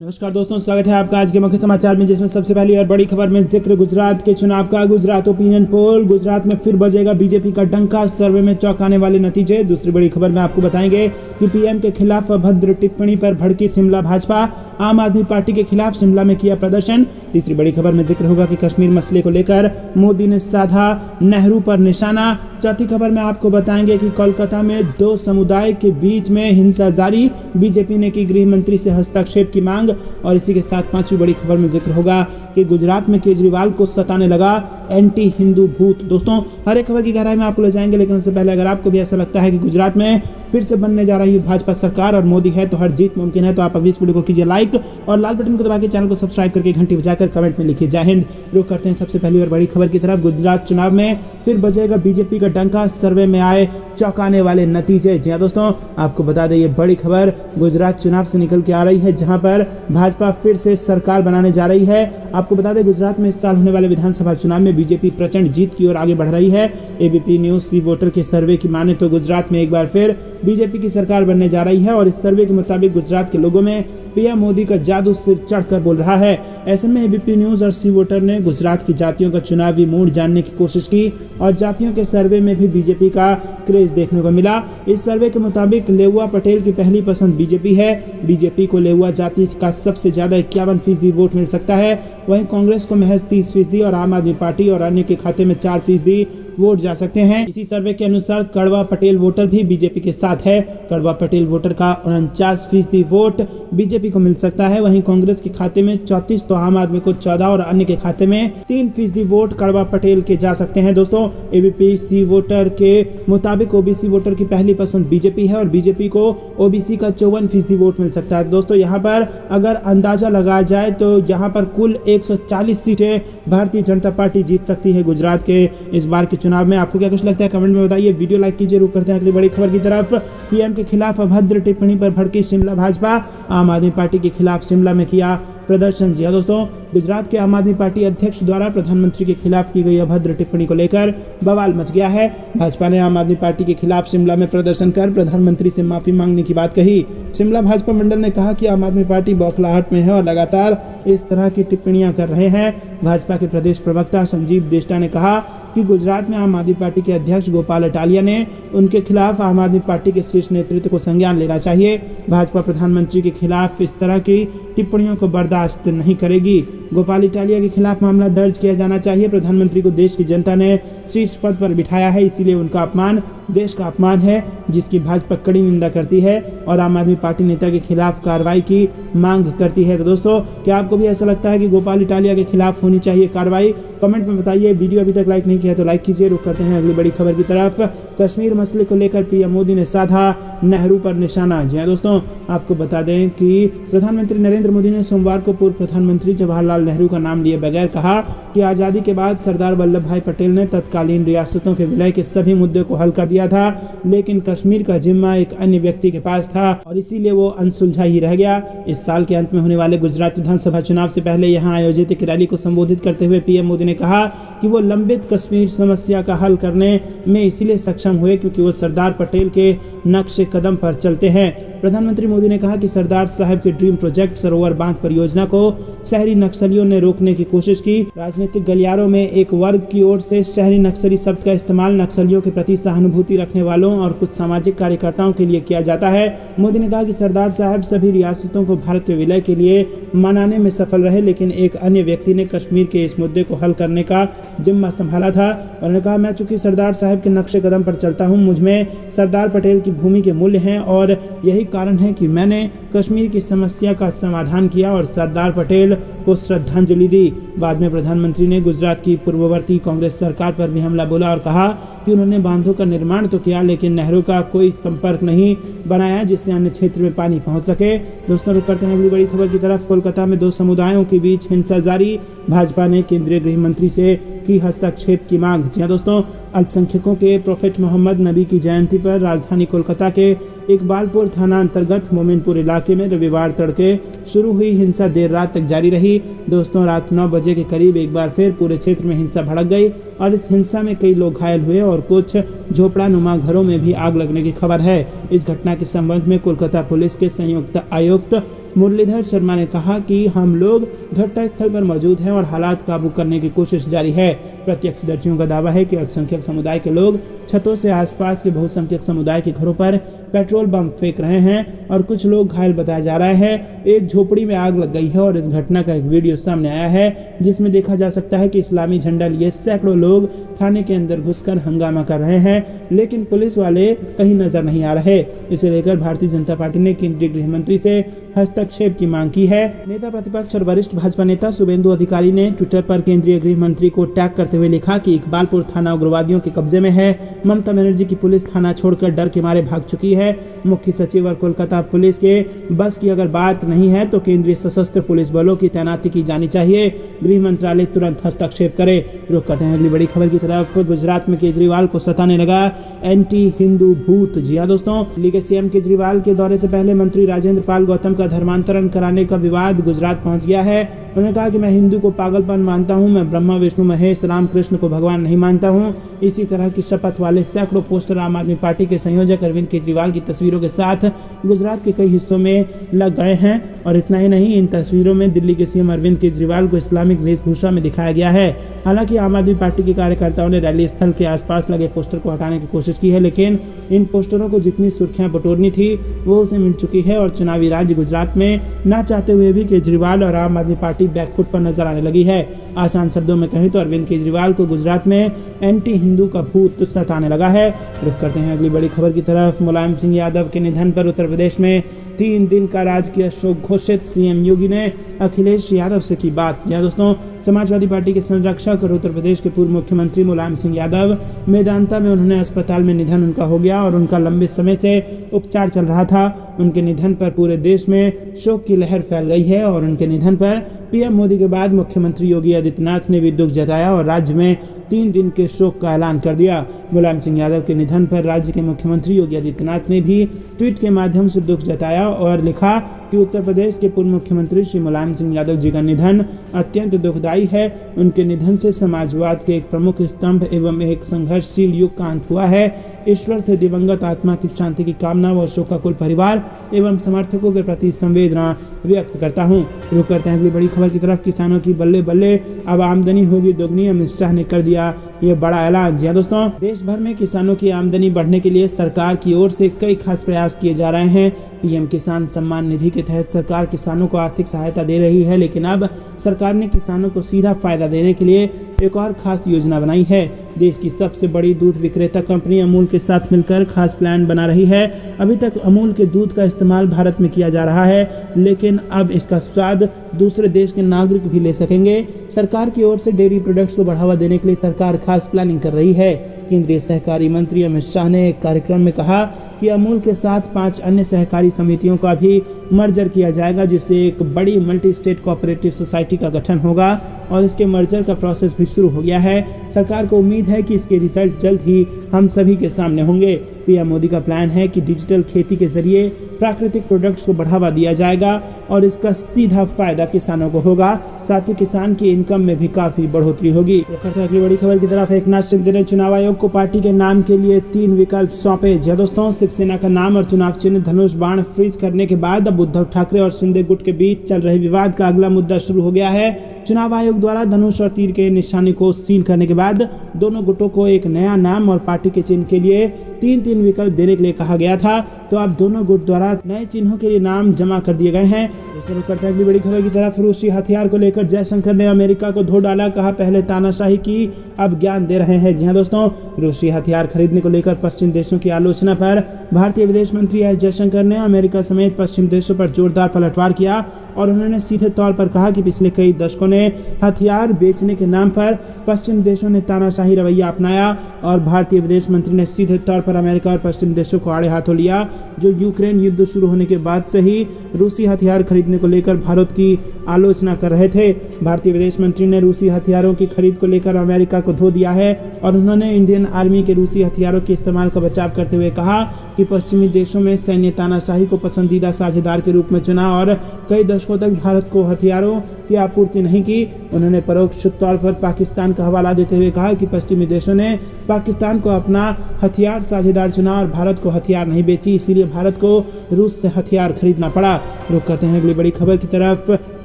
नमस्कार दोस्तों, स्वागत है आपका आज के मुख्य समाचार में, जिसमें सबसे पहली और बड़ी खबर में जिक्र गुजरात के चुनाव का। गुजरात ओपिनियन पोल, गुजरात में फिर बजेगा बीजेपी का डंका, सर्वे में चौंकाने वाले नतीजे। दूसरी बड़ी खबर में आपको बताएंगे कि पीएम के खिलाफ अभद्र टिप्पणी पर भड़की शिमला भाजपा, आम आदमी पार्टी के खिलाफ शिमला में किया प्रदर्शन। तीसरी बड़ी खबर में जिक्र होगा कि कश्मीर मसले को लेकर मोदी ने साधा नेहरू पर निशाना। चौथी खबर में आपको बताएंगे कि कोलकाता में दो समुदाय के बीच में हिंसा जारी, बीजेपी ने की गृह मंत्री से हस्तक्षेप की मांग। और इसी के साथ पांचवी बड़ी खबर में जिक्र होगा कि गुजरात में केजरीवाल को सताने लगा एंटी हिंदू भूत। दोस्तों, हर एक खबर की गहराई में आपको ले जाएंगे, लेकिन उससे पहले अगर आपको भी ऐसा लगता है कि गुजरात में फिर से बनने जा रही है भाजपा सरकार और मोदी है तो हर जीत मुमकिन है, तो आप अभी इस वीडियो को कीजिए लाइक और लाल बटन को दबा के चैनल को सब्सक्राइब करके घंटी बजाकर कमेंट में लिखिए जय हिंद। रुक करते हैं सबसे पहली और बड़ी खबर की तरफ। गुजरात चुनाव में फिर बजेगा बीजेपी का डंका, सर्वे में आए चौंकाने वाले नतीजे। जी हाँ दोस्तों, आपको बता दें ये बड़ी खबर गुजरात चुनाव से निकल के आ रही है, जहां पर भाजपा फिर से सरकार बनाने जा रही है। आपको बता दें गुजरात में इस साल होने वाले विधानसभा चुनाव में बीजेपी प्रचंड जीत की ओर आगे बढ़ रही है। एबीपी न्यूज सी वोटर के सर्वे की माने तो गुजरात में एक बार फिर बीजेपी की सरकार बनने जा रही है, और इस सर्वे के मुताबिक गुजरात के लोगों में पीएम मोदी का जादू सिर चढ़कर बोल रहा है। ऐसे में एबीपी न्यूज और सी वोटर ने गुजरात की जातियों का चुनावी मूड जानने की कोशिश की, और जातियों के सर्वे में भी बीजेपी का क्रेज देखने को मिला। इस सर्वे के मुताबिक लेउआ पटेल की पहली पसंद बीजेपी है। बीजेपी को लेउआ जाति का सबसे ज्यादा 51% वोट मिल सकता है, वहीं कांग्रेस को महज 30% और आम आदमी पार्टी और अन्य के खाते में 4% वोट जा सकते हैं। इसी सर्वे के अनुसार कड़वा पटेल वोटर भी बीजेपी के साथ है। कड़वा पटेल वोटर का 49% वोट बीजेपी को मिल सकता है, वहीं कांग्रेस के खाते में 34, तो आम आदमी को 14 और अन्य के खाते में 3% वोट कड़वा पटेल के जा सकते हैं। दोस्तों, एबीपी सी वोटर के मुताबिक ओबीसी वोटर की पहली पसंद बीजेपी है, और बीजेपी को ओबीसी का 54% वोट मिल सकता है। दोस्तों, यहाँ पर अगर अंदाजा लगाया जाए तो यहाँ पर कुल 140 सीटें भारतीय जनता पार्टी जीत सकती है गुजरात के इस बार के चुनाव में। आपको क्या कुछ लगता है कमेंट में बताइए। वीडियो लाइक कीजिए। रुक करते हैं अगली बड़ी खबर की तरफ। पीएम के खिलाफ अभद्र टिप्पणी पर भड़की शिमला भाजपा, आम आदमी पार्टी के खिलाफ शिमला में किया प्रदर्शन। जी हाँ दोस्तों, गुजरात के आम आदमी पार्टी अध्यक्ष द्वारा प्रधानमंत्री के खिलाफ की गई अभद्र टिप्पणी को लेकर बवाल मच गया है। भाजपा ने आम आदमी पार्टी के खिलाफ शिमला में प्रदर्शन कर प्रधानमंत्री से माफी मांगने की बात कही। शिमला भाजपा मंडल ने कहा कि आम आदमी पार्टी बौखलाहट में है और लगातार इस तरह की टिप्पणियां कर रहे हैं। भाजपा के प्रदेश प्रवक्ता संजीव देष्टा ने कहा कि गुजरात में आम आदमी पार्टी के अध्यक्ष गोपाल इटालिया ने उनके खिलाफ आम आदमी पार्टी के शीर्ष नेतृत्व को संज्ञान लेना चाहिए। भाजपा प्रधानमंत्री के खिलाफ इस तरह की टिप्पणियों को बर्दाश्त नहीं करेगी। गोपाल इटालिया के खिलाफ मामला दर्ज किया जाना चाहिए। प्रधानमंत्री को देश की जनता ने शीर्ष पद पर बिठाया है, इसीलिए उनका अपमान देश का अपमान है, जिसकी भाजपा कड़ी निंदा करती है और आम आदमी पार्टी नेता के खिलाफ कार्रवाई की मांग करती है। तो दोस्तों, क्या आपको भी ऐसा लगता है कि गोपाल इटालिया के खिलाफ होनी चाहिए कार्रवाई? कमेंट में बताइए। वीडियो अभी तक लाइक नहीं किया तो लाइक कीजिए। रुक करते हैं अगली बड़ी खबर की तरफ। कश्मीर मसले को लेकर पीएम मोदी ने साधा नेहरू पर निशाना। जी हाँ दोस्तों, आपको बता दें कि प्रधानमंत्री नरेंद्र मोदी ने सोमवार को पूर्व प्रधानमंत्री जवाहरलाल नेहरू का नाम लिए बगैर कहा कि आज़ादी के बाद सरदार वल्लभ भाई पटेल ने तत्कालीन रियासतों के विलय के सभी मुद्दे को हल कर दिया था, लेकिन कश्मीर का जिम्मा एक अन्य व्यक्ति के पास था और इसीलिए वो अनसुलझा ही रह गया। इस साल के अंत में होने वाले गुजरात विधानसभा चुनाव से पहले यहां आयोजित एक रैली को संबोधित करते हुए पीएम मोदी ने कहा कि वो लंबित कश्मीर समस्या का हल करने में इसलिए सक्षम हुए क्योंकि वो सरदार पटेल के नक्शे कदम पर चलते हैं। प्रधानमंत्री मोदी ने कहा कि सरदार साहब के ड्रीम प्रोजेक्ट सरोवर बांध परियोजना को शहरी नक्सलियों ने रोकने की कोशिश की। राजनीतिक गलियारों में एक वर्ग की ओर से शहरी नक्सली शब्द का इस्तेमाल नक्सलियों के प्रति सहानुभूति रखने वालों और कुछ सामाजिक कार्यकर्ताओं के लिए किया जाता है। मोदी ने कहा कि सरदार साहब सभी रियासतों को भारत में विलय के लिए मनाने में सफल रहे, लेकिन एक अन्य व्यक्ति ने कश्मीर के इस मुद्दे को हल करने का जिम्मा संभाला था। उन्होंने कहा, मैं चूंकि सरदार साहब के नक्शे कदम पर चलता हूं, मुझमें सरदार पटेल की भूमि के मूल्य हैं और यही कारण है कि मैंने कश्मीर की समस्या का समाधान किया और सरदार पटेल को श्रद्धांजलि दी। बाद में प्रधानमंत्री ने गुजरात की पूर्ववर्ती कांग्रेस सरकार पर भी हमला बोला और कहा कि उन्होंने बांधों का निर्माण तो किया, लेकिन नेहरू का कोई संपर्क नहीं बनाया जिससे अन्य क्षेत्र में पानी पहुंच सके। दोस्तों, रुक करते हैं अगली बड़ी खबर की तरफ। कोलकाता में दो समुदायों के बीच हिंसा जारी, भाजपा ने केंद्रीय गृह मंत्री से की हस्तक्षेप की मांग। जी दोस्तों, अल्पसंख्यकों के प्रोफेट मोहम्मद नबी की जयंती पर राजधानी कोलकाता के इकबालपुर थाना अंतर्गत मोमिनपुर इलाके में रविवार तड़के शुरू हुई हिंसा देर रात तक जारी रही। दोस्तों, रात 9 बजे के करीब एक बार फिर पूरे क्षेत्र में हिंसा भड़क गई और इस हिंसा में कई लोग घायल हुए और कुछ झोपड़ा नुमा घरों में भी आग लगने की खबर है। इस घटना के संबंध में कोलकाता पुलिस के संयुक्त आयुक्त मुरलीधर शर्मा ने कहा कि हम लोग घटनास्थल पर मौजूद हैं और हालात काबू करने की कोशिश जारी है। प्रत्यक्षदर्शियों का दावा है कि अल्पसंख्यक समुदाय के लोग छतों से आसपास के बहुसंख्यक समुदाय के घरों पर पेट्रोल बम फेंक रहे हैं और कुछ लोग घायल बताया जा रहा है। एक झोपड़ी में आग लग गई है और इस घटना का एक वीडियो सामने आया है जिसमें देखा जा सकता है कि इस्लामी झंडा लिए सैकड़ों लोग थाने के अंदर घुसकर हंगामा कर रहे हैं, लेकिन पुलिस वाले कहीं नजर नहीं आ रहे। इसे लेकर भारतीय जनता पार्टी ने केंद्रीय गृह मंत्री से हस्तक्षेप की मांग की है। नेता प्रतिपक्ष और वरिष्ठ भाजपा नेता शुभेंदु अधिकारी ने ट्विटर पर केंद्रीय गृह मंत्री को टैग करते हुए लिखा कि इकबालपुर थाना उग्रवादियों के कब्जे में है। ममता बनर्जी की पुलिस थाना छोड़कर डर के मारे भाग चुकी है। मुख्य सचिव और कोलकाता पुलिस के बस की अगर बात नहीं है तो केंद्रीय सशस्त्र पुलिस बलों की तैनाती की जानी चाहिए। गृह मंत्रालय तुरंत हस्तक्षेप करे। रुक करते हैं अगली बड़ी खबर की तरफ। गुजरात में केजरीवाल को सताने लगा एंटी हिंदू भूत। जी हाँ दोस्तों, दिल्ली के सीएम केजरीवाल के दौरे से पहले मंत्री राजेंद्र पाल गौतम का धर्मांतरण कराने का विवाद गुजरात पहुंच गया है। उन्होंने कहा कि मैं हिंदू को पागलपन मानता हूं, मैं ब्रह्मा विष्णु महेश राम कृष्ण को भगवान नहीं मानता हूं। इसी तरह की शपथ वाले सैकड़ों पोस्टर आम आदमी पार्टी के संयोजक अरविंद केजरीवाल की तस्वीरों के साथ गुजरात के कई हिस्सों में लग गए हैं। और इतना ही नहीं, इन तस्वीरों में दिल्ली के सीएम अरविंद केजरीवाल को इस्लामिक वेशभूषा में दिखाया गया है। हालांकि आम आदमी पार्टी के कार्यकर्ताओं ने रैली स्थल के आसपास लगे पोस्टर को हटाने की कोशिश की है, लेकिन इन पोस्टरों को जितनी सुर्खियां बटोरनी थी वो उसे मिल चुकी है और चुनावी राज्य गुजरात में ना चाहते हुए भी केजरीवाल और आम आदमी पार्टी बैकफुट पर नजर आने लगी है। आसान शब्दों में कहें तो अरविंद केजरीवाल को गुजरात में एंटी हिंदू का भूत सताने लगा है। रुख करते हैं अगली बड़ी खबर की तरफ। मुलायम सिंह यादव के निधन पर उत्तर प्रदेश में 3 दिन का राजकीय शोक घोषित। सीएम योगी ने अखिलेश यादव से की बात। यह दोस्तों, समाजवादी पार्टी के संरक्षक और उत्तर प्रदेश के पूर्व मुख्यमंत्री मुलायम सिंह यादव मेदांता में उन्होंने अस्पताल में निधन उनका हो गया और उनका लंबे समय से उपचार चल रहा था। उनके निधन पर पूरे देश में शोक की लहर फैल गई है और उनके निधन पर पीएम मोदी के बाद मुख्यमंत्री योगी आदित्यनाथ ने भी दुख जताया और राज्य में 3 दिन के शोक का ऐलान कर दिया। मुलायम सिंह यादव के निधन पर राज्य के मुख्यमंत्री योगी आदित्यनाथ ने भी ट्वीट के माध्यम से दुख जताया और लिखा कि उत्तर प्रदेश के पूर्व मुख्यमंत्री श्री मुलायम सिंह यादव जी का निधन अत्यंत दुखदायी है। उनके निधन से समाजवाद के एक प्रमुख स्तंभ एवं एक संघर्षशील युग का अंत हुआ है। ईश्वर से दिवंगत आत्मा की शांति की कामना व शोकाकुल परिवार एवं समर्थकों के प्रति संवेदना व्यक्त करता हूं। रुक करते हैं अगली बड़ी खबर की तरफ। किसानों की बल्ले बल्ले, अब आमदनी होगी दोगुनी। अमित शाह ने कर दिया ये बड़ा ऐलान। जी दोस्तों, देश भर में किसानों की आमदनी बढ़ने के लिए सरकार की ओर से कई खास प्रयास किए जा रहे हैं। पीएम किसान सम्मान निधि के तहत सरकार किसानों को आर्थिक सहायता दे रही है, लेकिन अब सरकार ने किसानों को सीधा फायदा देने के लिए एक और खास योजना बनाई है। देश की सबसे बड़ी दूध विक्रेता कंपनी अमूल के साथ मिलकर खास प्लान बना रही है। अभी तक अमूल के दूध का इस्तेमाल भारत में किया जा रहा है, लेकिन अब इसका स्वाद दूसरे देश के नागरिक भी ले सकेंगे। सरकार की ओर से डेयरी प्रोडक्ट्स को बढ़ावा देने के लिए सरकार खास प्लानिंग कर रही है। केंद्रीय सहकारी मंत्री अमित शाह ने एक कार्यक्रम में कहा कि अमूल के साथ 5 अन्य सहकारी समितियों का भी मर्जर किया जाएगा, जिससे एक बड़ी मल्टी स्टेट कोऑपरेटिव सोसाइटी का गठन होगा और इसके मर्जर का प्रोसेस भी शुरू हो गया है। सरकार को उम्मीद है कि इसके रिजल्ट जल्द ही हम सभी के सामने होंगे। पीएम मोदी का प्लान है कि डिजिटल खेती के जरिए प्राकृतिक प्रोडक्ट्स को बढ़ावा दिया जाएगा और इसका सीधा फायदा किसानों को होगा। साथ ही किसान की इनकम में भी काफी बढ़ोतरी होगी। अगली बड़ी खबर की तरफ। एकनाथ शिंदे ने चुनाव आयोग को पार्टी के नाम के लिए 3 विकल्प सौंपे। जी दोस्तों, शिवसेना का नाम और चुनाव चिन्ह धनुष बाण फ्रीज करने के बाद अब उद्धव ठाकरे और शिंदे गुट के बीच चल रहे विवाद का अगला मुद्दा शुरू हो गया है। चुनाव आयोग द्वारा धनुष और तीर के निशाने को सील करने के बाद दोनों गुटों को एक नया नाम और पार्टी के चिन्ह के लिए 3 विकल्प देने के लिए कहा गया था। तो अब दोनों गुट द्वारा नए चिन्हों के लिए नाम जमा कर दिए गए हैं। करते हैं अगली बड़ी खबर की तरफ। रूसी हथियार को लेकर जयशंकर ने अमेरिका को धो डाला। कहा पहले तानाशाही की, अब ज्ञान दे रहे हैं। जी हाँ दोस्तों, रूसी हथियार खरीदने को लेकर पश्चिम देशों की आलोचना पर भारतीय विदेश मंत्री एस जयशंकर ने अमेरिका समेत पश्चिम देशों पर जोरदार पलटवार किया और उन्होंने सीधे तौर पर कहा कि पिछले कई दशकों ने हथियार बेचने के नाम पर पश्चिम देशों ने तानाशाही रवैया अपनाया और भारतीय विदेश मंत्री ने सीधे तौर पर अमेरिका और पश्चिम देशों को आड़े हाथों लिया, जो यूक्रेन युद्ध शुरू होने के बाद से ही रूसी हथियार खरीदने को लेकर भारत की आलोचना कर रहे थे। भारतीय विदेश मंत्री ने रूसी हथियारों की खरीद को लेकर अमेरिका को धो दिया है और उन्होंने इंडियन आर्मी के रूसी हथियारों के इस्तेमाल का बचाव करते हुए कहा कि पश्चिमी देशों में सैन्य तानाशाही को पसंदीदा साझेदार के रूप में चुना और कई दशकों तक भारत को हथियारों की आपूर्ति नहीं की। उन्होंने परोक्ष तौर पर पाकिस्तान का हवाला देते हुए कहा कि पश्चिमी देशों ने पाकिस्तान को अपना हथियार साझेदार चुना और भारत को हथियार नहीं बेची, इसीलिए भारत को रूस से हथियार खरीदना पड़ा। रुक करते हैं अगली बड़ी खबर की तरफ।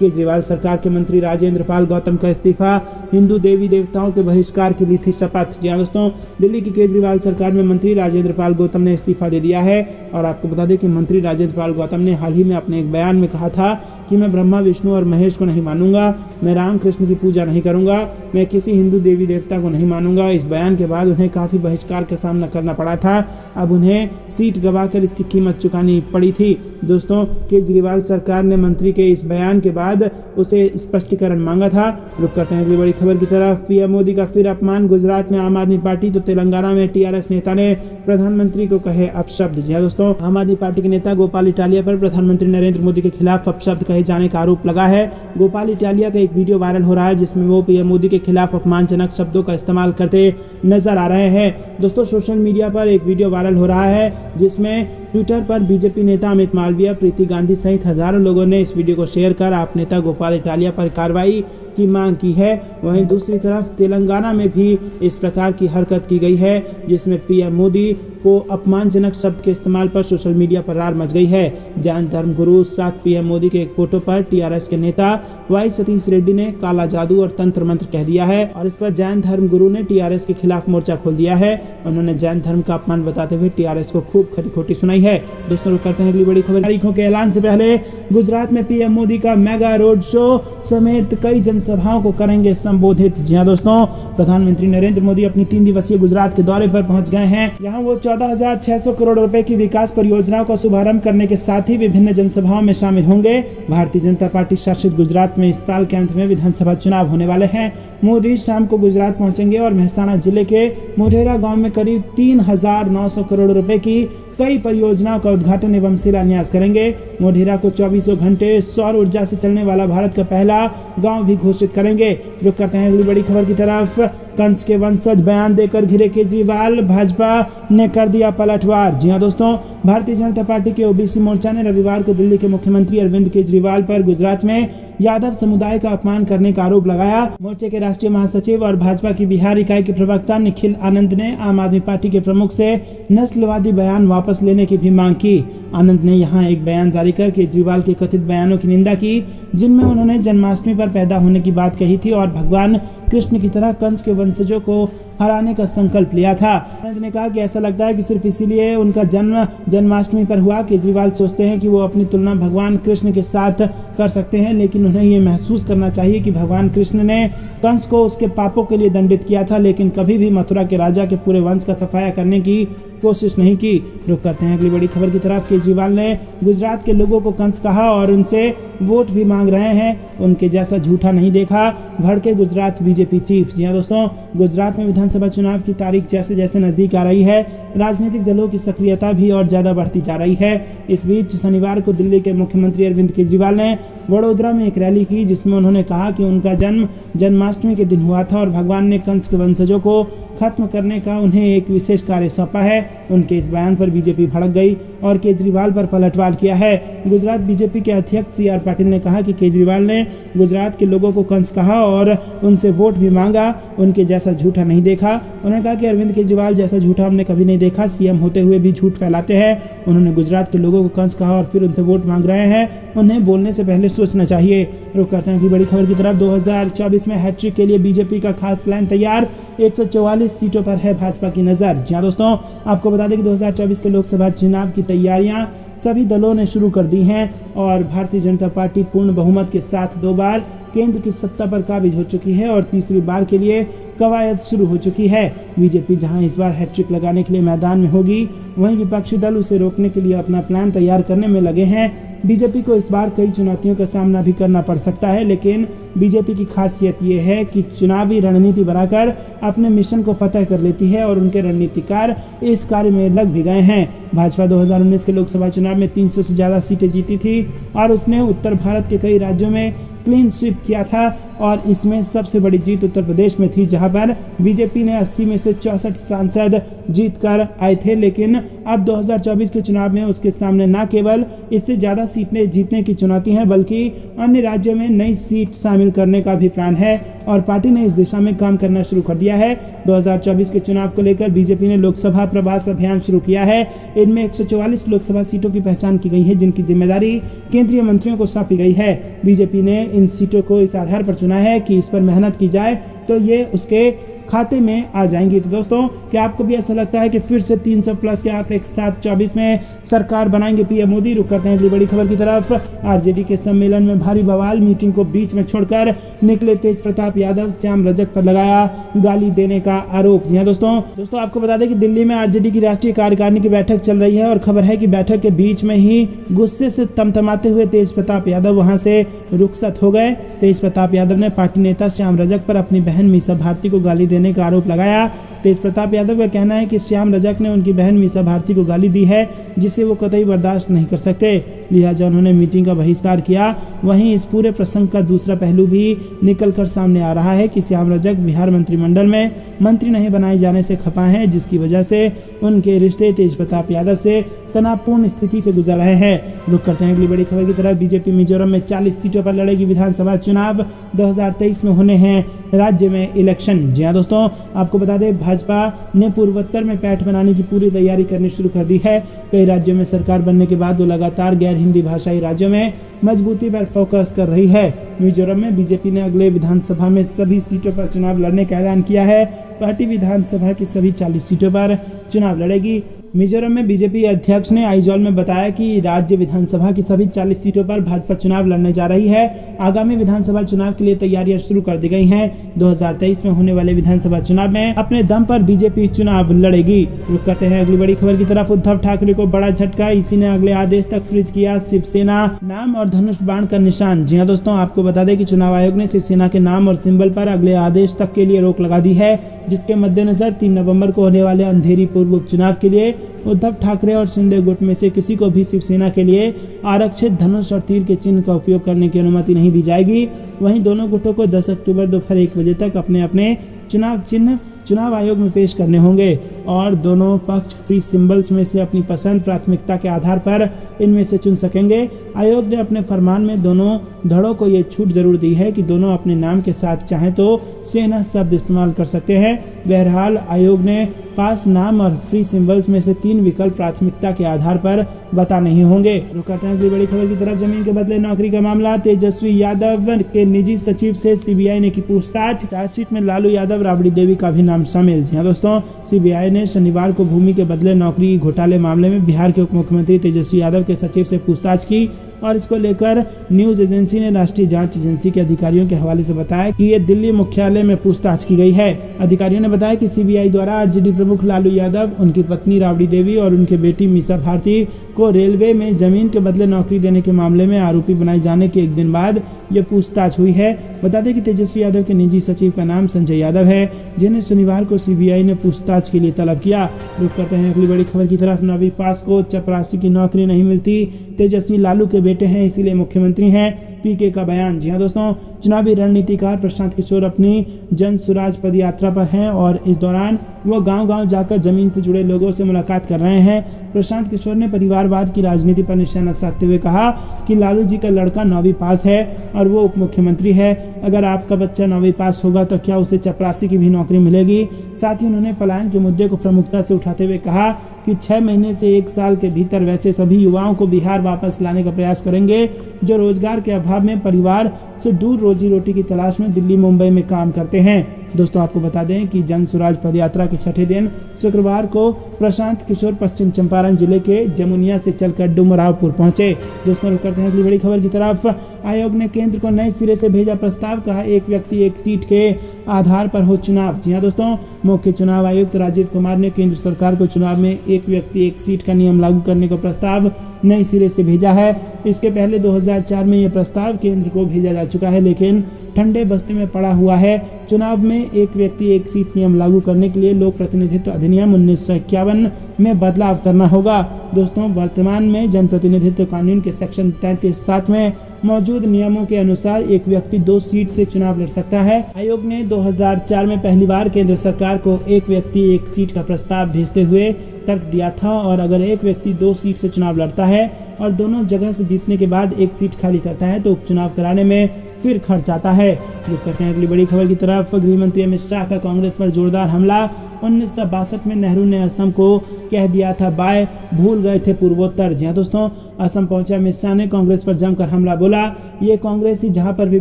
केजरीवाल सरकार के मंत्री राजेंद्र पाल गौतम का इस्तीफा, हिंदू देवी देवताओं के बहिष्कार की ली थी शपथ। जी हाँ दोस्तों, दिल्ली की केजरीवाल सरकार में मंत्री राजेंद्र पाल गौतम ने इस्तीफा दे दिया है। और आपको बता दें कि मंत्री राजेंद्र पाल गौतम ने हाल ही में अपने एक बयान में कहा था कि मैं ब्रह्मा विष्णु और महेश को नहीं मानूंगा, मैं राम कृष्ण की पूजा नहीं करूंगा, मैं किसी हिंदू देवी देवता को नहीं मानूंगा। इस बयान के बाद उन्हें काफ़ी बहिष्कार का सामना करना पड़ा था। अब उन्हें सीट गंवाकर इसकी कीमत चुकानी पड़ी थी। दोस्तों, केजरीवाल सरकार ने मंत्री के इस बयान के बाद उसे स्पष्टीकरण मांगा था। रुक करते हैं अगली बड़ी खबर की तरफ। पीएम मोदी का फिर अपमान, गुजरात में आम आदमी पार्टी तो तेलंगाना में टीआरएस नेता ने प्रधानमंत्री को कहे अपशब्द। जी हाँ दोस्तों, आम आदमी पार्टी के नेता गोपाल इटालिया पर प्रधानमंत्री नरेंद्र मोदी के खिलाफ अपशब्द कहे जाने का आरोप लगा है। गोपाल इटालिया का एक वीडियो वायरल हो रहा है जिसमें वो पीएम मोदी के खिलाफ अपमानजनक शब्दों का इस्तेमाल करते नजर आ रहे हैं। दोस्तों, सोशल मीडिया पर एक वीडियो वायरल हो रहा है जिसमें ट्विटर पर बीजेपी नेता अमित मालवीय, प्रीति गांधी सहित हजारों लोगों ने इस वीडियो को शेयर कर आप नेता गोपाल इटालिया पर कार्रवाई की मांग की है। वहीं दूसरी तरफ तेलंगाना में भी इस प्रकार की हरकत की गई है जिसमें पीएम मोदी को अपमानजनक शब्द के इस्तेमाल पर सोशल मीडिया पर रार मच गई है। जैन धर्म गुरु साथ पीएम मोदी के एक फोटो पर टीआरएस के नेता वाई सतीश रेड्डी ने काला जादू और तंत्र मंत्र कह दिया है और इस पर जैन धर्म गुरु ने टीआरएस के खिलाफ मोर्चा खोल दिया है। उन्होंने जैन धर्म का अपमान बताते हुए टीआरएस को खूब खरी खोटी सुनाई है। दोस्तों, करते हैं अगली बड़ी खबर। तारीखों के ऐलान से पहले गुजरात में पीएम मोदी का मेगा रोड शो समेत कई जनसभाओं को करेंगे संबोधित। जी हाँ दोस्तों, प्रधानमंत्री नरेंद्र मोदी अपनी 3 दिवसीय गुजरात के दौरे पर पहुंच गए हैं। यहाँ वो 14,600 करोड़ रुपए की विकास परियोजनाओं का शुभारंभ करने के साथ ही विभिन्न जनसभाओं में शामिल होंगे। भारतीय जनता पार्टी शासित गुजरात में इस साल के अंत में विधानसभा चुनाव होने वाले हैं। मोदी शाम को गुजरात पहुंचेंगे और मेहसाणा जिले के मोढेरा गांव में करीब 3,900 करोड़ रुपए की कई परियोजनाओं का उद्घाटन एवं शिलान्यास करेंगे। मोढेरा को 24 घंटे सौर ऊर्जा से चलने वाला भारत का पहला गांव भी घोषित करेंगे। रुक करते हैं अगली बड़ी खबर की तरफ। कंस के वंशज बयान देकर घिरे केजरीवाल, भाजपा ने कर दिया पलटवार। जी हाँ दोस्तों, भारतीय जनता पार्टी के ओबीसी मोर्चा ने रविवार को दिल्ली के मुख्यमंत्री अरविंद केजरीवाल पर गुजरात में यादव समुदाय का अपमान करने का आरोप लगाया। मोर्चे के राष्ट्रीय महासचिव और भाजपा की बिहार इकाई के प्रवक्ता निखिल आनंद ने आम आदमी पार्टी के प्रमुख से नस्लवादी बयान वापस लेने की भी मांग की। आनंद ने यहां एक बयान जारी कर केजरीवाल के कथित बयानों की निंदा की जिनमें उन्होंने जन्माष्टमी पर पैदा होने की बात कही थी और भगवान कृष्ण की तरह कंस के वंशजों को हराने का संकल्प लिया था। आनंद ने कहा कि ऐसा लगता है कि सिर्फ इसीलिए उनका जन्म जन्माष्टमी पर हुआ। केजरीवाल सोचते हैं कि वो अपनी तुलना भगवान कृष्ण के साथ कर सकते हैं, लेकिन उन्हें ये महसूस करना चाहिए कि भगवान कृष्ण ने कंस को उसके पापों के लिए दंडित किया था, लेकिन कभी भी मथुरा के राजा के पूरे वंश का सफाया करने की कोशिश नहीं की। रुक करते हैं अगली बड़ी खबर की तरफ। केजरीवाल ने गुजरात के लोगों को कंस कहा और उनसे वोट भी मांग रहे हैं, उनके जैसा झूठा नहीं देखा, भड़के गुजरात बीजेपी चीफ। जी हाँ दोस्तों, गुजरात में विधानसभा चुनाव की तारीख जैसे जैसे नजदीक आ रही है, राजनीतिक दलों की सक्रियता भी और ज्यादा बढ़ती जा रही है। इस बीच शनिवार को दिल्ली के मुख्यमंत्री अरविंद केजरीवाल ने वडोदरा में एक रैली की जिसमें उन्होंने कहा कि उनका जन्म जन्माष्टमी के दिन हुआ था और भगवान ने कंस के वंशजों को खत्म करने का उन्हें एक विशेष कार्य सौंपा है। उनके इस बयान पर बीजेपी भड़क गई और केजरीवाल पर पलटवार किया है। गुजरात बीजेपी के अध्यक्ष CR पाटिल ने कहा कि केजरीवाल ने गुजरात के लोगों को कंस कहा और उनसे वोट भी मांगा, उनके जैसा झूठा नहीं देखा। उन्होंने कहा कि अरविंद केजरीवाल जैसा झूठा हमने कभी नहीं देखा, सीएम होते हुए भी झूठ फैलाते हैं। उन्होंने गुजरात के लोगों को कंस कहा और फिर उनसे वोट मांग रहे हैं, उन्हें बोलने से पहले सोचना चाहिए। रुक करते हैं कि बड़ी खबर की तरफ। 2024 में हैट्रिक के लिए बीजेपी का खास प्लान तैयार, 144 सीटों पर है भाजपा की नजर। जी हाँ दोस्तों, आपको बता दें कि 2024 के लोकसभा चुनाव की तैयारियां सभी दलों ने शुरू कर दी हैं और भारतीय जनता पार्टी पूर्ण बहुमत के साथ 2 बार केंद्र की सत्ता पर काबिज हो चुकी है और तीसरी बार के लिए कवायद शुरू हो चुकी है। बीजेपी जहां इस बार हैट्रिक लगाने के लिए मैदान में होगी, वहीं विपक्षी दल उसे रोकने के लिए अपना प्लान तैयार करने में लगे हैं। बीजेपी को इस बार कई चुनौतियों का सामना भी करना पड़ सकता है, लेकिन बीजेपी की खासियत ये है कि चुनावी रणनीति बनाकर अपने मिशन को फतह कर लेती है और उनके रणनीतिकार इस कार्य में लग भी गए हैं। भाजपा 2019 के लोकसभा चुनाव में 300 से ज़्यादा सीटें जीती थी और उसने उत्तर भारत के कई राज्यों में क्लीन स्वीप किया था और इसमें सबसे बड़ी जीत उत्तर प्रदेश में थी, जहां पर बीजेपी ने 80 में से 64 सांसद जीत कर आए थे। लेकिन अब 2024 के चुनाव में उसके सामने न केवल इससे ज्यादा सीटें जीतने की चुनौती है, बल्कि अन्य राज्यों में नई सीट शामिल करने का भी प्लान है और पार्टी ने इस दिशा में काम करना शुरू कर दिया है। 2024 के चुनाव को लेकर बीजेपी ने लोकसभा प्रवास अभियान शुरू किया है। इनमें 144 लोकसभा सीटों की पहचान की गई है, जिनकी जिम्मेदारी केंद्रीय मंत्रियों को सौंपी गई है। बीजेपी ने इन सीटों को इस आधार पर चुना है कि इस पर मेहनत की जाए तो ये उसके खाते में आ जाएंगी। तो दोस्तों, क्या आपको भी ऐसा लगता है कि फिर से 300 प्लस के आंकड़े एक साथ 24 में सरकार बनाएंगे पीएम मोदी? रुक करते हैं अगली बड़ी खबर की तरफ। आरजेडी के सम्मेलन में भारी बवाल, मीटिंग को बीच में छोड़कर निकले तेज प्रताप यादव, श्याम रजक पर लगाया गाली देने का आरोप। जी हाँ दोस्तों, आपको बता दें कि दिल्ली में आरजेडी की राष्ट्रीय कार्यकारिणी की बैठक चल रही है और खबर है कि बैठक के बीच में ही गुस्से से तमतमाते हुए तेज प्रताप यादव वहां से रुखसत हो गए। तेज प्रताप यादव ने पार्टी नेता श्याम रजक पर अपनी बहन मीसा भारती को गाली देने का आरोप लगाया। तेज प्रताप यादव का कहना है कि श्याम रजक ने उनकी बहन मीसा भारती को गाली दी है, जिसे वो कतई बर्दाश्त नहीं कर सकते, लिहाजा उन्होंने मीटिंग का बहिष्कार किया। वहीं इस पूरे प्रसंग का दूसरा पहलू भी निकलकर सामने आ रहा है कि श्याम रजक बिहार मंत्रिमंडल में मंत्री नहीं बनाए जाने से खफा हैं, जिसकी वजह से उनके रिश्ते तेज प्रताप यादव से तनावपूर्ण स्थिति से गुजर रहे हैं। रुक करते हैं अगली बड़ी खबर की तरफ। बीजेपी मिजोरम में 40 सीटों पर लड़ेगी विधानसभा चुनाव, 2023 में होने हैं राज्य में इलेक्शन। जी हाँ दोस्तों, आपको बता दें भाजपा ने पूर्वोत्तर में पैठ बनाने की पूरी तैयारी करनी शुरू कर दी है। कई राज्यों में सरकार बनने के बाद वो लगातार गैर हिंदी भाषाई राज्यों में मजबूती पर फोकस कर रही है। मिजोरम में बीजेपी ने अगले विधानसभा में सभी सीटों पर चुनाव लड़ने का ऐलान किया है। पार्टी विधानसभा की सभी 40 सीटों पर चुनाव लड़ेगी। मिजोरम में बीजेपी अध्यक्ष ने आइजॉल में बताया कि राज्य विधानसभा की सभी 40 सीटों पर भाजपा चुनाव लड़ने जा रही है। आगामी विधानसभा चुनाव के लिए तैयारियां शुरू कर दी गई हैं। 2023 में होने वाले विधानसभा चुनाव में अपने दम पर बीजेपी चुनाव लड़ेगी। रुक करते हैं अगली बड़ी खबर की तरफ। उद्धव ठाकरे को बड़ा झटका, इसी ने अगले आदेश तक फ्रीज किया शिवसेना नाम और धनुष बाण का निशान। जी हाँ दोस्तों, आपको बता दें कि चुनाव आयोग ने शिवसेना के नाम और सिंबल पर अगले आदेश तक के लिए रोक लगा दी है, जिसके मद्देनजर 3 नवंबर को होने वाले अंधेरी पूर्व उपचुनाव के लिए उद्धव ठाकरे और शिंदे गुट में से किसी को भी शिवसेना के लिए आरक्षित धनुष और तीर के चिन्ह का उपयोग करने की अनुमति नहीं दी जाएगी। वहीं दोनों गुटों को 10 अक्टूबर दोपहर 1 बजे तक अपने अपने चुनाव चिन्ह चुनाव आयोग में पेश करने होंगे और दोनों पक्ष फ्री सिंबल्स में से अपनी पसंद प्राथमिकता के आधार पर इनमें से चुन सकेंगे। आयोग ने अपने फरमान में दोनों धड़ों को ये छूट जरूर दी है कि दोनों अपने नाम के साथ चाहें तो सेना शब्द इस्तेमाल कर सकते हैं। बहरहाल आयोग ने पास नाम और फ्री सिंबल्स में से 3 विकल्प प्राथमिकता के आधार पर बता नहीं होंगे। रुक करते हैं अगली बड़ी खबर की तरफ। जमीन के बदले नौकरी का मामला, तेजस्वी यादव के निजी सचिव से सीबीआई ने की पूछताछ। चार्जशीट में लालू यादव, राबड़ी देवी का भी नाम शामिल। जी हाँ दोस्तों, सीबीआई ने शनिवार को भूमि के बदले नौकरी घोटाले मामले में बिहार के उप मुख्यमंत्री तेजस्वी यादव के सचिव से पूछताछ की और इसको लेकर न्यूज एजेंसी ने राष्ट्रीय जांच एजेंसी के अधिकारियों के हवाले से बताया कि ये दिल्ली मुख्यालय में पूछताछ की गई है। अधिकारियों ने बताया कि सीबीआई द्वारा आरजेडी प्रमुख लालू यादव, उनकी पत्नी राबड़ी देवी और उनके बेटी मीसा भारती को रेलवे में जमीन के बदले नौकरी देने के मामले में आरोपी बनाए जाने के एक दिन बाद ये पूछताछ हुई है। बता दें कि तेजस्वी यादव के निजी सचिव का नाम संजय यादव है, जिन्हें शनिवार को सीबीआई ने पूछताछ के लिए तलब किया। रुक करते हैं अगली बड़ी खबर की तरफ। 9वीं पास को चपरासी की नौकरी नहीं मिलती, तेजस्वी लालू के बेटे हैं इसीलिए मुख्यमंत्री हैं, पीके का बयान। जी हाँ दोस्तों, चुनावी रणनीतिकार प्रशांत किशोर अपनी जन सुराज पद यात्रा पर हैं और इस दौरान वो गांव-गांव जाकर जमीन से जुड़े लोगों से मुलाकात कर रहे हैं। प्रशांत किशोर ने परिवारवाद की राजनीति पर निशाना साधते हुए कहा कि लालू जी का लड़का 9वीं पास है और वो उप मुख्यमंत्री है। अगर आपका बच्चा 9वीं पास होगा तो क्या उसे चपरासी की भी नौकरी मिलेगी? साथ ही उन्होंने पलायन के मुद्दे को प्रमुखता से उठाते हुए कहा कि 6 महीने से 1 साल के भीतर वैसे सभी युवाओं को बिहार वापस लाने का प्रयास करेंगे जो रोजगार के अभाव में परिवार से दूर रोजी रोटी की तलाश में दिल्ली मुंबई में काम करते हैं। दोस्तों, आपको बता दें कि जन सुराज पदयात्रा के 6ठे दिन शुक्रवार को प्रशांत किशोर पश्चिम चंपारण जिले के जमुनिया से चलकर डुमरावपुर पहुंचे। दोस्तों, रुक करते हैं अगली बड़ी खबर की तरफ। आयोग ने केंद्र को नए सिरे से भेजा प्रस्ताव, कहा एक व्यक्ति एक सीट के आधार पर हो चुनाव। जी हाँ दोस्तों, मुख्य चुनाव आयुक्त राजीव कुमार ने केंद्र सरकार को चुनाव में एक व्यक्ति एक सीट का नियम लागू करने का प्रस्ताव नए सिरे से भेजा है। इसके पहले 2004 में यह प्रस्ताव केंद्र को भेजा जा चुका है, लेकिन ठंडे बस्ते में पड़ा हुआ है। चुनाव में एक व्यक्ति एक सीट नियम लागू करने के लिए लोक प्रतिनिधित्व अधिनियम 1951 में बदलाव करना होगा। दोस्तों, वर्तमान में जनप्रतिनिधित्व कानून के सेक्शन 33(7) में मौजूद नियमों के अनुसार एक व्यक्ति 2 सीट से चुनाव लड़ सकता है। आयोग ने 2004 में पहली बार केंद्र सरकार को एक व्यक्ति एक सीट का प्रस्ताव भेजते हुए तर्क दिया था, और अगर एक व्यक्ति 2 सीट से चुनाव लड़ता है और दोनों जगह से जीतने के बाद एक सीट खाली करता है तो उपचुनाव कराने में फिर खर्च आता है। रुक करते हैं अगली बड़ी खबर की तरफ। गृह मंत्री अमित शाह का कांग्रेस पर जोरदार हमला। 1962 में नेहरू ने असम को कह दिया था बाय, भूल गए थे पूर्वोत्तर। जी हाँ दोस्तों, असम पहुंचे अमित शाह ने कांग्रेस पर जमकर हमला बोला। ये कांग्रेसी जहां पर भी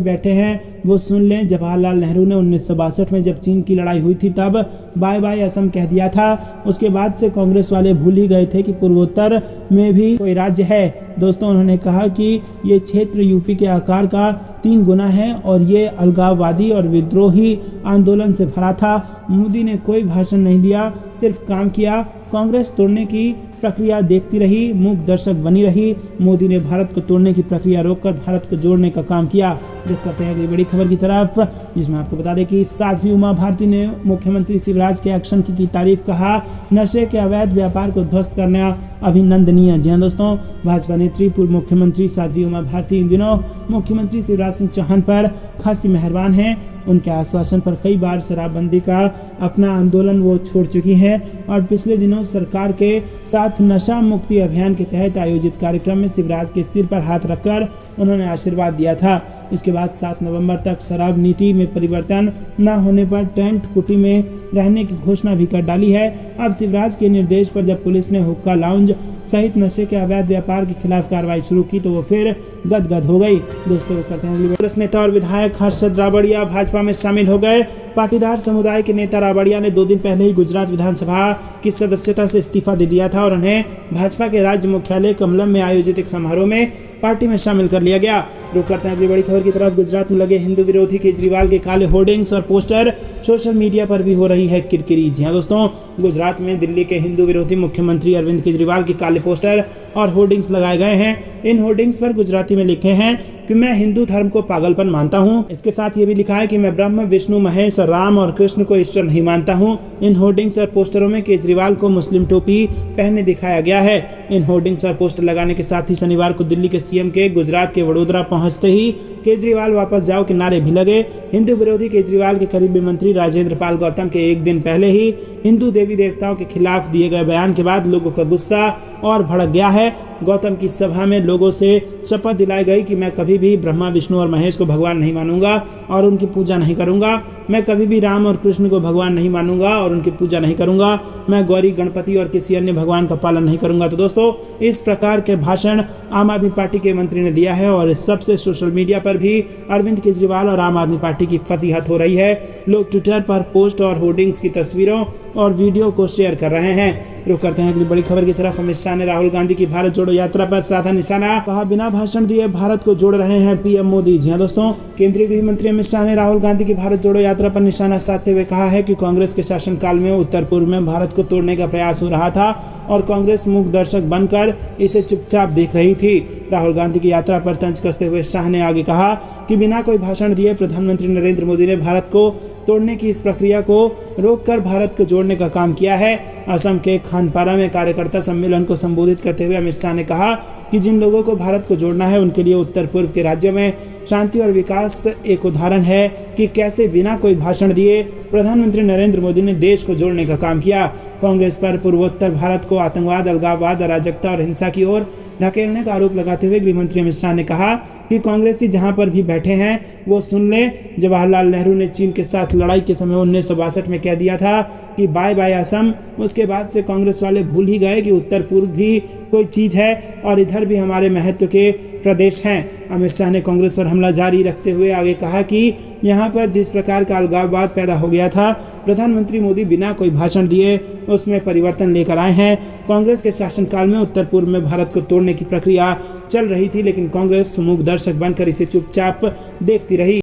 बैठे हैं वो सुन लें, जवाहरलाल नेहरू ने 1962 में जब चीन की लड़ाई हुई थी तब बाय बाय असम कह दिया था। उसके बाद से कांग्रेस वाले भूल ही गए थे कि पूर्वोत्तर में भी कोई राज्य है। दोस्तों, उन्होंने कहा कि ये क्षेत्र यूपी के आकार का 3 गुना है और ये अलगाववादी और विद्रोही आंदोलन से भरा था। मोदी ने कोई भाषण नहीं दिया, सिर्फ काम किया। कांग्रेस तोड़ने की प्रक्रिया देखती रही, मूक दर्शक बनी रही। मोदी ने भारत को तोड़ने की प्रक्रिया रोककर भारत को जोड़ने का काम किया। रुक करते हैं अगली बड़ी खबर की तरफ, जिसमें आपको बता दें कि साध्वी उमा भारती ने मुख्यमंत्री शिवराज के एक्शन की तारीफ। कहा, नशे के अवैध व्यापार को ध्वस्त करना अभिनंदनीय। जी हाँ दोस्तों, भाजपा नेत्री पूर्व मुख्यमंत्री साध्वी उमा भारती इन दिनों मुख्यमंत्री शिवराज सिंह चौहान पर खासी मेहरबान हैं। उनके आश्वासन पर कई बार शराबबंदी का अपना आंदोलन वो छोड़ चुकी हैं, और पिछले दिनों सरकार के साथ नशा मुक्ति अभियान के तहत आयोजित कार्यक्रम में शिवराज के सिर पर हाथ रखकर उन्होंने आशीर्वाद दिया था। इसके बाद 7 नवंबर तक शराब नीति में परिवर्तन न होने पर टेंट कुटी में रहने की घोषणा भी कर डाली है। अब शिवराज के निर्देश पर जब पुलिस ने हुक्का लाउंज सहित नशे के अवैध व्यापार के खिलाफ कार्रवाई शुरू की तो वो फिर गदगद हो गई। दोस्तों, करते हैं कांग्रेस नेता और विधायक हर्षद रावड़िया भाजपा में शामिल हो गए। पाटीदार समुदाय के नेता रावड़िया ने 2 दिन पहले ही गुजरात विधानसभा की सदस्यता से इस्तीफा दे दिया था और उन्हें भाजपा के राज्य मुख्यालय कमलम में आयोजित एक समारोह में पार्टी में शामिल कर लिया गया। रुक करते हैं अगली बड़ी खबर की तरफ। गुजरात में लगे हिंदू विरोधी केजरीवाल के काले होर्डिंग्स और पोस्टर सोशल मीडिया पर भी हो रही है किरकिरी। जी हाँ दोस्तों, गुजरात में दिल्ली के हिंदू विरोधी मुख्यमंत्री अरविंद केजरीवाल के काले पोस्टर और होर्डिंग्स लगाए गए हैं। इन होर्डिंग्स पर गुजराती में लिखे हैं कि मैं हिंदू धर्म को पागलपन मानता हूँ। इसके साथ ये भी लिखा है कि मैं ब्रह्म, विष्णु, महेश, राम और कृष्ण को ईश्वर नहीं मानता हूँ। इन होर्डिंग्स और पोस्टरों में केजरीवाल को मुस्लिम टोपी पहने दिखाया गया है। इन होर्डिंग्स और पोस्टर लगाने के साथ ही शनिवार को दिल्ली के सीएम के गुजरात के वडोदरा पहुंचते ही केजरीवाल वापस जाओ के नारे भी लगे। हिंदू विरोधी केजरीवाल के करीबी मंत्री राजेंद्र पाल गौतम के एक दिन पहले ही हिंदू देवी देवताओं के खिलाफ दिए गए बयान के बाद लोगों का गुस्सा और भड़क गया है। गौतम की सभा में लोगों से शपथ दिलाई गई कि मैं कभी भी ब्रह्मा, विष्णु और महेश को भगवान नहीं मानूंगा और उनकी पूजा नहीं करूंगा। मैं कभी भी राम और कृष्ण को भगवान नहीं मानूंगा और उनकी पूजा नहीं करूंगा। मैं गौरी, गणपति और किसी अन्य भगवान का पालन नहीं करूंगा। तो दोस्तों, इस प्रकार के भाषण आम आदमी पार्टी के मंत्री ने दिया है और इस सबसे सोशल मीडिया पर भी अरविंद केजरीवाल और आम आदमी पार्टी की फजीहत हो रही है। लोग ट्विटर पर पोस्ट और होर्डिंग्स की तस्वीरों और वीडियो को शेयर कर रहे हैं। रुक करते हैं अगली बड़ी खबर की तरफ। अमित शाह ने राहुल गांधी की भारत जोड़ो यात्रा पर साधा निशाना। कहा, बिना भाषण दिए भारत को जोड़ रहे हैं पीएम मोदी। जी हाँ दोस्तों, केंद्रीय गृह मंत्री अमित शाह ने राहुल गांधी की भारत जोड़ो यात्रा पर निशाना साधते हुए कहा है कि कांग्रेस के शासनकाल में उत्तर पूर्व में भारत को तोड़ने का प्रयास हो रहा था और कांग्रेस मूक दर्शक बनकर इसे चुपचाप देख रही थी। राहुल गांधी की यात्रा पर तंज कसते हुए शाह ने आगे कहा कि बिना कोई भाषण दिए प्रधानमंत्री नरेंद्र मोदी ने भारत को तोड़ने की इस प्रक्रिया को रोककर भारत को जोड़ने का काम किया है। असम के खानपारा में कार्यकर्ता सम्मेलन को संबोधित करते हुए अमित शाह ने कहा कि जिन लोगों को भारत को जोड़ना है उनके लिए उत्तर पूर्व के राज्यों में शांति और विकास एक उदाहरण है कि कैसे बिना कोई भाषण दिए प्रधानमंत्री नरेंद्र मोदी ने देश को जोड़ने का काम किया। कांग्रेस पर पूर्वोत्तर भारत को आतंकवाद, अलगाववाद, अराजकता और हिंसा की ओर धकेलने का आरोप लगाते हुए गृह मंत्री अमित शाह ने कहा कि कांग्रेसी जहां पर भी बैठे हैं वो सुन ले, जवाहरलाल नेहरू ने चीन के साथ लड़ाई के समय 1962 में कह दिया था कि बाय बाय असम। उसके बाद से कांग्रेस वाले भूल ही गए कि उत्तर पूर्व भी कोई चीज़ है और इधर भी हमारे महत्व के प्रदेश हैं। अमित शाह ने कांग्रेस पर हमला जारी रखते हुए आगे कहा कि यहाँ पर जिस प्रकार का अलगाववाद पैदा हो गया था, प्रधानमंत्री मोदी बिना कोई भाषण दिए उसमें परिवर्तन लेकर आए हैं। कांग्रेस के शासनकाल में उत्तर पूर्व में भारत को तोड़ने की प्रक्रिया चल रही थी, लेकिन कांग्रेस मूक दर्शक बनकर इसे चुपचाप देखती रही।